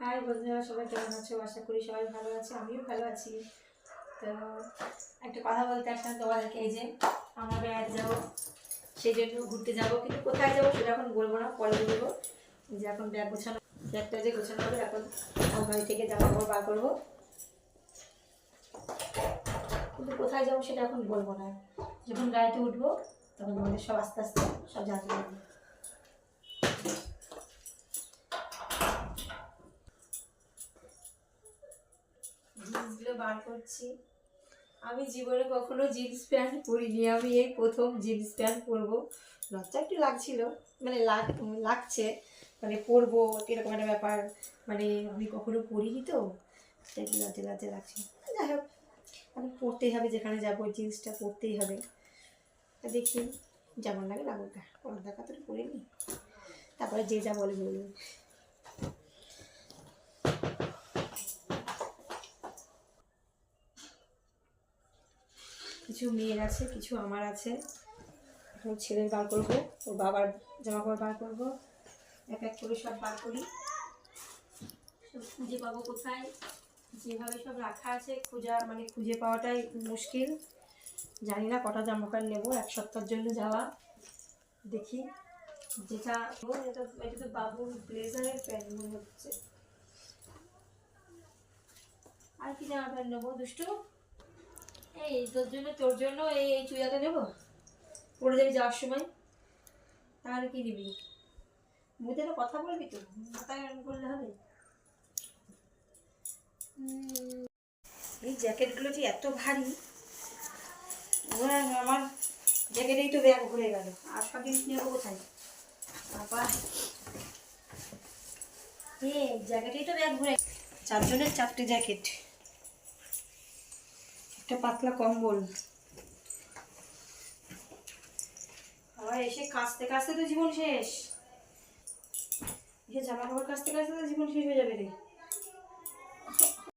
High বন্ধুরা, সবাই কেমন আছো? আশা করি সবাই ভালো আছে, আমিও ভালো আছি। তো একটা কথা বলতে আসলাম তোমাদেরকে, এই যে আমরা বেড়াতে যাবো, সেই জন্য ঘুরতে যাবো, কিন্তু কোথায় যাবো সেটা এখন বলবো না, পরে বলবো। যে এখন ব্যাগ গোছানো, ব্যাগটা যে গোছানো হবে, এখন বাড়ি থেকে জামা কাপড় বার করবো, কিন্তু কোথায় যাবো সেটা এখন বলবো না। যখন গাড়িতে উঠবো তখন তোমাদের সব আস্তে আস্তে সব জানতে পারবো। জিন্সগুলো বার করছি। আমি জীবনে কখনো জিন্স প্যান্ট পরিনি, আমি এই প্রথম জিন্স প্যান্ট পরবো। লজ্জা একটু লাগছিল, মানে লাগছে, মানে পরবো এরকম একটা ব্যাপার, মানে আমি কখনো পরিনি তো, তাই লজ্জা লজ্জা লাগছে। যাই হোক, আমি পরতেই হবে, যেখানে যাবো জিন্সটা পরতেই হবে। তা দেখি যেমন লাগে লাগুক, কোনো দেখা তো পরিনি, তারপরে যে যা বলে বলবে। কিছু মেয়ের আছে, কিছু আমার আছে। এখন ছেলের বার করবো, ওর বাবার জামা কাপড় বার করবো, এক এক করে সব বার করি। সব খুঁজে পাবো কোথায়, যেভাবে সব রাখা আছে মানে খুঁজে পাওয়াটাই মুশকিল। জানি না কটা জামা কাপড় নেবো, এক সপ্তাহের জন্য যাওয়া। দেখি যেটা, এটা তো বাবুর ব্লেজারের প্যান্ট মনে হচ্ছে। আর কি জামা প্যান্ট নেবো দুষ্টু? এই তোর জন্য এই চুড়িদারটা নেবো, পরে যাবি যাওয়ার সময়। তাহলে কি নিবি? মুখে তো কথা বলবি তো, মাথায় করলে হবে। এই জ্যাকেটগুলো যে এত ভারী, আমার জ্যাকেটেই তো ব্যাগ ভরে গেল, আর সব জিনিস নেবো কোথায়? বাবা, জ্যাকেটেই তো ব্যাগ ভরে, 4 জনের 4টে জ্যাকেট, একটা পাতলা কম্বল। আবার এসে কাচতে কাচতে তো জীবন শেষ, জামা কাপড় কাচতে কাচতে তো জীবন শেষ হয়ে যাবে রে।